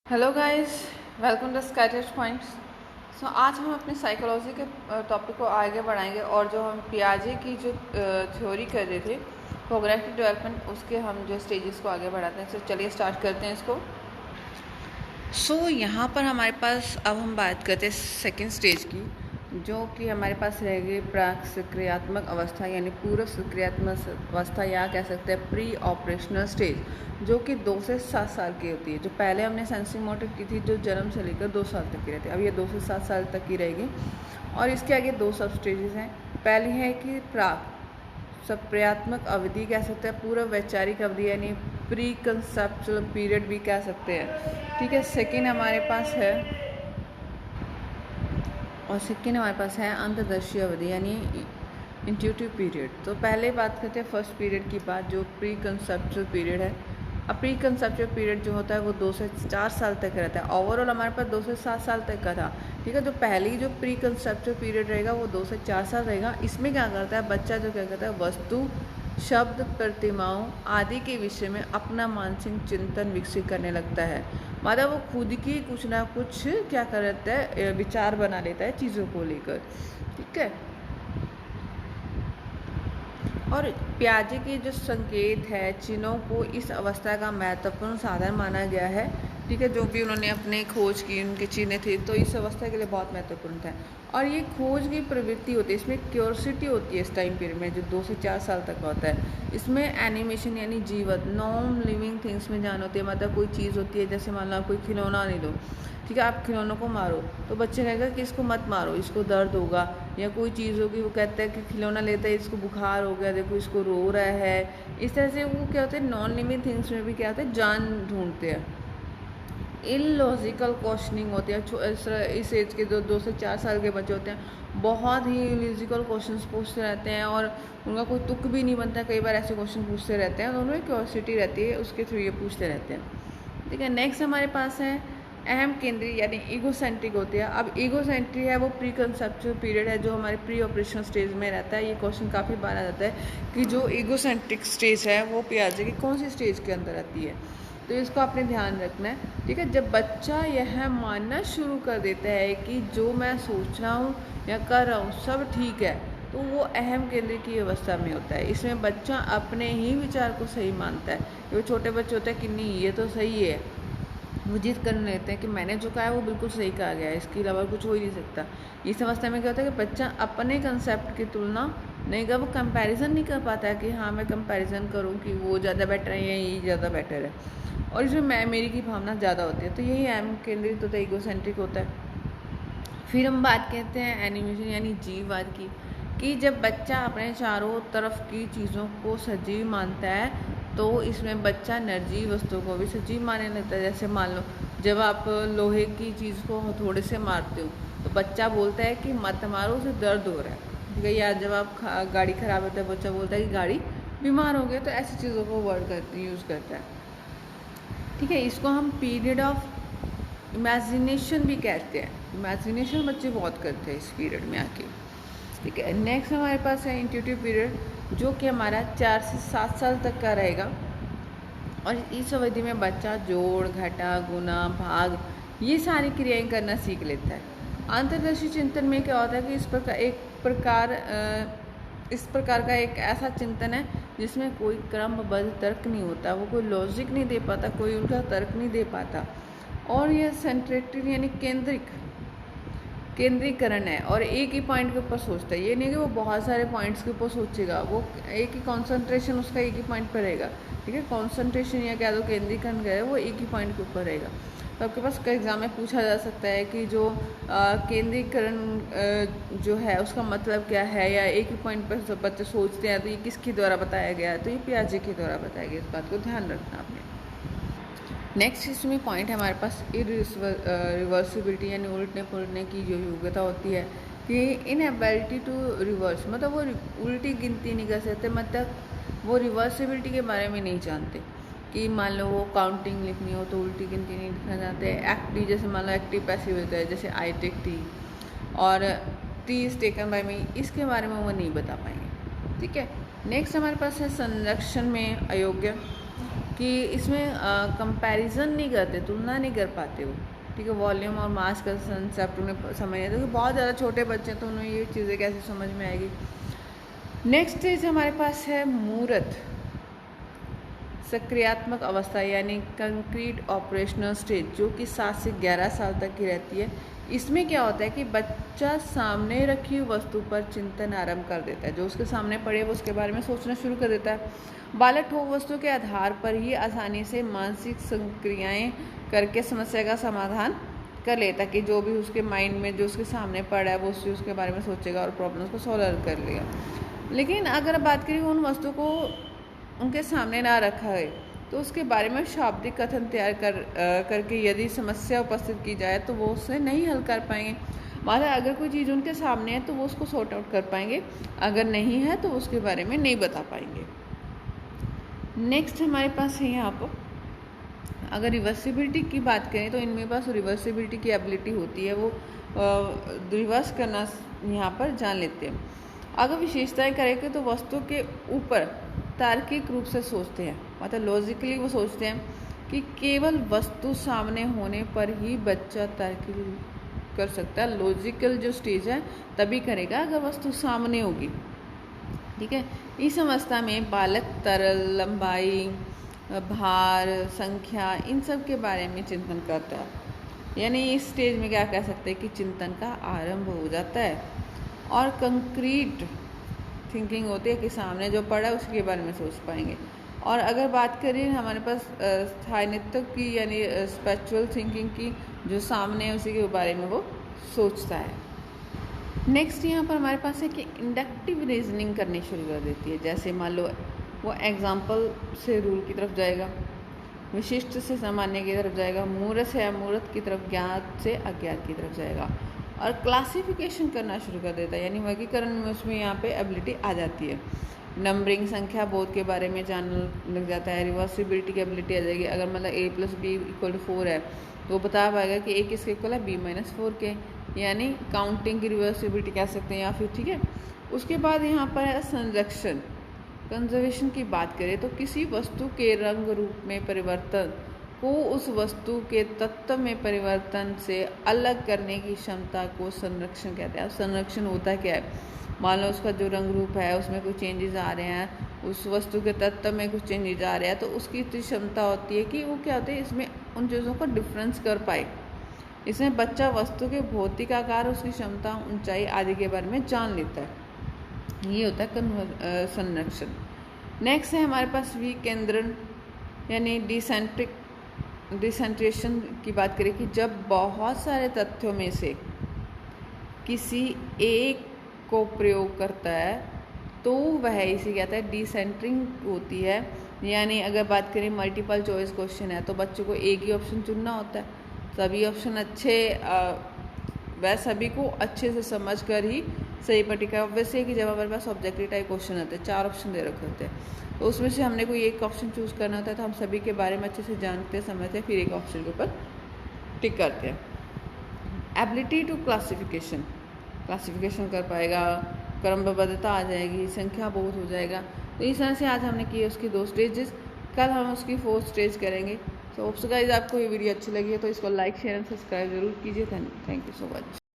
Hello guys, welcome to sky touch points. आज हम अपने साइकोलॉजी के टॉपिक को आगे बढ़ाएंगे और जो हम पियाजे की जो थ्योरी कर रहे थे कोग्निटिव डेवलपमेंट, उसके हम जो स्टेजेस को आगे बढ़ाते हैं। चलिए स्टार्ट करते हैं इसको। यहाँ पर हमारे पास अब हम बात करते हैं सेकेंड स्टेज की, जो कि हमारे पास रहेगी प्राक सक्रियात्मक अवस्था यानी पूर्व सक्रियात्मक अवस्था, या कह सकते हैं प्री ऑपरेशनल स्टेज, जो कि 2 से 7 साल की होती है। जो पहले हमने सेंसरी मोटर की थी, जो जन्म से लेकर 2 साल तक की रहती है, अब ये 2 से 7 साल तक की रहेगी। और इसके आगे 2 सब स्टेजेस हैं। पहली है कि प्राक सक्रियात्मक अवधि कह सकते हैं, पूर्व वैचारिक अवधि यानी प्री कंसेप्चुअल पीरियड भी कह सकते हैं। ठीक है, सेकेंड हमारे पास है अंतर्दर्शी अवधि यानी इंट्यूटिव पीरियड। तो पहले बात करते हैं फर्स्ट पीरियड की बात, जो प्री कंसेप्चुअल पीरियड है। अब प्री कंसेप्चुअल पीरियड जो होता है वो 2 से 4 साल तक रहता है। ओवरऑल हमारे पास 2 से 7 साल तक का था। ठीक है, जो पहली जो प्री कंसेप्चुअल पीरियड रहेगा वो 2 से 4 साल रहेगा। इसमें क्या करता है बच्चा, जो क्या करता है वस्तु, शब्द, प्रतिमाओं आदि के विषय में अपना मानसिक चिंतन विकसित करने लगता है। मतलब वो खुद की कुछ ना कुछ क्या कर लेता है, विचार बना लेता है चीज़ों को लेकर। ठीक है, और पियाजे के जो संकेत है, चिन्हों को इस अवस्था का महत्वपूर्ण साधन माना गया है। ठीक है, जो भी उन्होंने अपने खोज की, उनके चिन्ह थे, तो इस अवस्था के लिए बहुत महत्वपूर्ण था। और ये खोज की प्रवृत्ति होती है, इसमें क्यूरियोसिटी होती है इस टाइम पीरियड में, जो 2 से 4 साल तक होता है। इसमें एनिमेशन यानी जीवत, नॉन लिविंग थिंग्स में जान होती है। मतलब कोई चीज़ होती है, जैसे मान लो आप कोई खिलौना नहीं लो, ठीक है, आप खिलौनों को मारो तो बच्चे कहेगा कि इसको मत मारो, इसको दर्द होगा। या कोई चीज़ होगी, वो कहता है कि खिलौना लेता है, इसको बुखार हो गया, देखो इसको रो रहा है। इस तरह से वो क्या होता है, नॉन लिविंग थिंग्स में भी क्या होता है, जान ढूंढते हैं। इलॉजिकल क्वेश्चनिंग होती है। इस एज के जो 2 से 4 साल के बच्चे होते हैं, बहुत ही इलॉजिकल क्वेश्चंस पूछते रहते हैं और उनका कोई तुक भी नहीं बनता। कई बार ऐसे क्वेश्चन पूछते रहते हैं, तो उनमें क्यूरियोसिटी रहती है, उसके थ्रू ये पूछते रहते हैं। ठीक है, नेक्स्ट हमारे पास है अहम केंद्रीय यानी ईगोसेंट्रिक होती है। अब ईगोसेंट्रिक है वो प्री कंसेप्चुअल पीरियड है, जो हमारे प्री ऑपरेशनल स्टेज में रहता है। ये क्वेश्चन काफ़ी बार आ जाता है कि जो ईगोसेंट्रिक स्टेज है वो पियाजे की कौन सी स्टेज के अंदर आती है, तो इसको आपने ध्यान रखना है। ठीक है, जब बच्चा यह मानना शुरू कर देता है कि जो मैं सोच रहा हूँ या कर रहा हूँ सब ठीक है, तो वो अहम केंद्र की अवस्था में होता है। इसमें बच्चा अपने ही विचार को सही मानता है। जो छोटे बच्चे होते हैं कि नहीं ये तो सही है, वो जिद करने लेते हैं कि मैंने जो कहा है वो बिल्कुल सही कहा गया है, इसके अलावा कुछ हो ही नहीं सकता। इस अवस्था में क्या होता है कि बच्चा अपने कंसेप्ट की तुलना नहीं कर, वो कंपैरिजन नहीं कर पाता है कि हाँ मैं कंपैरिजन करूँ कि वो ज़्यादा बेटर है या ये ज़्यादा बेटर है, और इसमें मैं मेरी की भावना ज़्यादा होती है। तो यही अहम केंद्रित होता है, ईगोसेंट्रिक होता है। फिर हम बात कहते हैं एनिमेशन यानी जीववाद की, कि जब बच्चा अपने चारों तरफ की चीज़ों को सजीव मानता है, तो इसमें बच्चा निर्जीव वस्तुओं को भी सजीव मानने लगता है। जैसे मान लो जब आप लोहे की चीज़ को हथौड़े से मारते हो, तो बच्चा बोलता है कि मत मारो, उसे दर्द हो रहा है। ठीक है, या जब आप गाड़ी ख़राब होता है, बच्चा बोलता है कि गाड़ी बीमार हो गया। तो ऐसी चीज़ों को यूज़ करता है। ठीक है, इसको हम पीरियड ऑफ इमेजिनेशन भी कहते हैं। इमेजिनेशन बच्चे बहुत करते हैं इस पीरियड में आके। ठीक है, नेक्स्ट हमारे पास है इंट्यूटिव पीरियड, जो कि हमारा 4 से 7 साल तक का रहेगा। और इस अवधि में बच्चा जोड़, घटा, गुना, भाग ये सारी क्रियाएं करना सीख लेता है। अंतर्दर्शी चिंतन में क्या होता है कि इस प्रकार का एक ऐसा चिंतन है जिसमें कोई क्रमबद्ध तर्क नहीं होता, वो कोई लॉजिक नहीं दे पाता, कोई उनका तर्क नहीं दे पाता। और यह सेंट्रेटेड यानी केंद्रीकरण है, और एक ही पॉइंट के ऊपर सोचता है। ये नहीं कि वो बहुत सारे पॉइंट्स के ऊपर सोचेगा, वो एक ही कंसंट्रेशन उसका एक ही पॉइंट पर रहेगा। ठीक है, कंसंट्रेशन या क्या दो केंद्रीकरण है, वो एक ही पॉइंट के ऊपर रहेगा। तो आपके पास कई एग्जाम में पूछा जा सकता है कि जो केंद्रीकरण जो है उसका मतलब क्या है, या एक ही पॉइंट पर सब बच्चे सोचते हैं, तो ये किसके द्वारा बताया गया है, तो ये पियाजे के द्वारा बताया गया। इस बात को ध्यान रखना आपने। नेक्स्ट इसमें पॉइंट है हमारे पास रिवर्सिबिलिटी यानी उलटने पुलटने की जो योग्यता होती है, कि इनएबिलिटी टू रिवर्स, मतलब वो उल्टी गिनती नहीं कर सकते, मतलब वो रिवर्सिबिलिटी के बारे में नहीं जानते। कि मान लो वो काउंटिंग लिखनी हो तो उल्टी गिनती नहीं लिखना जानते। एक्टिव, जैसे मान लो एक्टिव पैसिव होता है, जैसे आई टेक टी और टी इज टेकन बाय मी, इसके बारे में वो नहीं बता पाएंगे। ठीक है, नेक्स्ट हमारे पास है संरक्षण में अयोग्य, कि इसमें कंपैरिजन नहीं करते, तुलना नहीं कर पाते वो, ठीक है। वॉल्यूम और मास का कंसेप्ट उन्हें समझ नहीं आता, तो बहुत ज़्यादा छोटे बच्चे हैं तो उन्हें ये चीज़ें कैसे समझ में आएगी। नेक्स्ट स्टेज हमारे पास है मूर्त, सक्रियात्मक अवस्था यानी कंक्रीट ऑपरेशनल स्टेज, जो कि 7 से 11 साल तक की रहती है। इसमें क्या होता है कि बच्चा सामने रखी हुई वस्तु पर चिंतन आरंभ कर देता है, जो उसके सामने पड़े वो उसके बारे में सोचना शुरू कर देता है। बालक ठोस वस्तु के आधार पर ही आसानी से मानसिक संक्रियाएं करके समस्या का समाधान कर लेता, कि जो भी उसके माइंड में जो उसके सामने पड़ा है वो उसके बारे में सोचेगा और प्रॉब्लम्स को सॉल्व कर लेगा। लेकिन अगर बात करें उन वस्तु को उनके सामने ना रखा है तो उसके बारे में शाब्दिक कथन तैयार करके यदि समस्या उपस्थित की जाए तो वो उसे नहीं हल कर पाएंगे। मतलब अगर कोई चीज़ उनके सामने है तो वो उसको सॉर्ट आउट कर पाएंगे, अगर नहीं है तो उसके बारे में नहीं बता पाएंगे। नेक्स्ट हमारे पास है यहाँ पर, अगर रिवर्सिबिलिटी की बात करें तो इनमें पास रिवर्सिबिलिटी की एबिलिटी होती है, वो रिवर्स करना यहाँ पर जान लेते हैं। अगर विशेषताएं करेंगे तो वस्तु के ऊपर तार्किक रूप से सोचते हैं, मतलब लॉजिकली वो सोचते हैं कि केवल वस्तु सामने होने पर ही बच्चा तार्किक कर सकता है। लॉजिकल जो स्टेज है तभी करेगा अगर वस्तु सामने होगी, ठीक है। इस अवस्था में बालक तरल, लंबाई, भार, संख्या, इन सब के बारे में चिंतन करता है, यानी इस स्टेज में क्या कह सकते हैं कि चिंतन का आरंभ हो जाता है। और कंक्रीट थिंकिंग होती है कि सामने जो पड़ा है उसके बारे में सोच पाएंगे। और अगर बात करें हमारे पास स्थायित्व की यानी स्पिरिचुअल थिंकिंग की, जो सामने है उसी के बारे में वो सोचता है। नेक्स्ट यहाँ पर हमारे पास है कि इंडक्टिव रीजनिंग करनी शुरू कर देती है, जैसे मान लो वो एग्जाम्पल से रूल की तरफ जाएगा, विशिष्ट से सामान्य की तरफ जाएगा, मूर्त से अमूर्त की तरफ, ज्ञात से अज्ञात की तरफ जाएगा, और क्लासिफिकेशन करना शुरू कर देता है, यानी वर्गीकरण में उसमें यहाँ पे एबिलिटी आ जाती है। नंबरिंग, संख्या बोध के बारे में जानने लग जाता है। रिवर्सिबिलिटी की एबिलिटी आ जाएगी, अगर मतलब a+b=4 है तो वो बता पाएगा कि a किसके इक्वल है, b-4 के, यानी काउंटिंग की रिवर्सिबिलिटी कह सकते हैं या फिर, ठीक है। उसके बाद यहाँ पर है संरक्षण, कंजर्वेशन की बात करें तो किसी वस्तु के रंग रूप में परिवर्तन को उस वस्तु के तत्व में परिवर्तन से अलग करने की क्षमता को संरक्षण कहते हैं। अब संरक्षण होता क्या है, मान लो उसका जो रंग रूप है उसमें कुछ चेंजेस आ रहे हैं, उस वस्तु के तत्व में कुछ चेंजेस आ रहे हैं, तो उसकी इतनी क्षमता होती है कि वो क्या होती है, इसमें उन चीज़ों को डिफरेंस कर पाए। इसमें बच्चा वस्तु के भौतिक आकार, उसकी क्षमता, ऊंचाई आदि के बारे में जान लेता है। ये होता है संरक्षण। नेक्स्ट है हमारे पास विकेंद्रण यानी डिसेंट्रेशन की बात करें कि जब बहुत सारे तथ्यों में से किसी एक को प्रयोग करता है तो वह इसे कहता है डिसेंटरिंग होती है। यानी अगर बात करें मल्टीपल चॉइस क्वेश्चन है तो बच्चों को एक ही ऑप्शन चुनना होता है, सभी ऑप्शन वह सभी को अच्छे से समझ कर ही सही पटिका। वैसे कि जब हमारे पास ऑब्जेक्टिव टाइप क्वेश्चन होते हैं, 4 ऑप्शन दे रखे होते हैं, तो उसमें से हमने कोई एक ऑप्शन चूज़ करना होता है, तो हम सभी के बारे में अच्छे से जानते समझते फिर एक ऑप्शन के ऊपर टिक करते हैं। एबिलिटी टू क्लासिफिकेशन कर पाएगा, क्रमबद्धता आ जाएगी, संख्या बहुत हो जाएगा। तो इस तरह से आज हमने किए उसकी 2 स्टेजेस, कल हम उसकी 4th स्टेज करेंगे। तो होप्स गाइस आपको ये वीडियो अच्छी लगी है तो इसको लाइक, शेयर एंड सब्सक्राइब जरूर कीजिए। Thank you so much.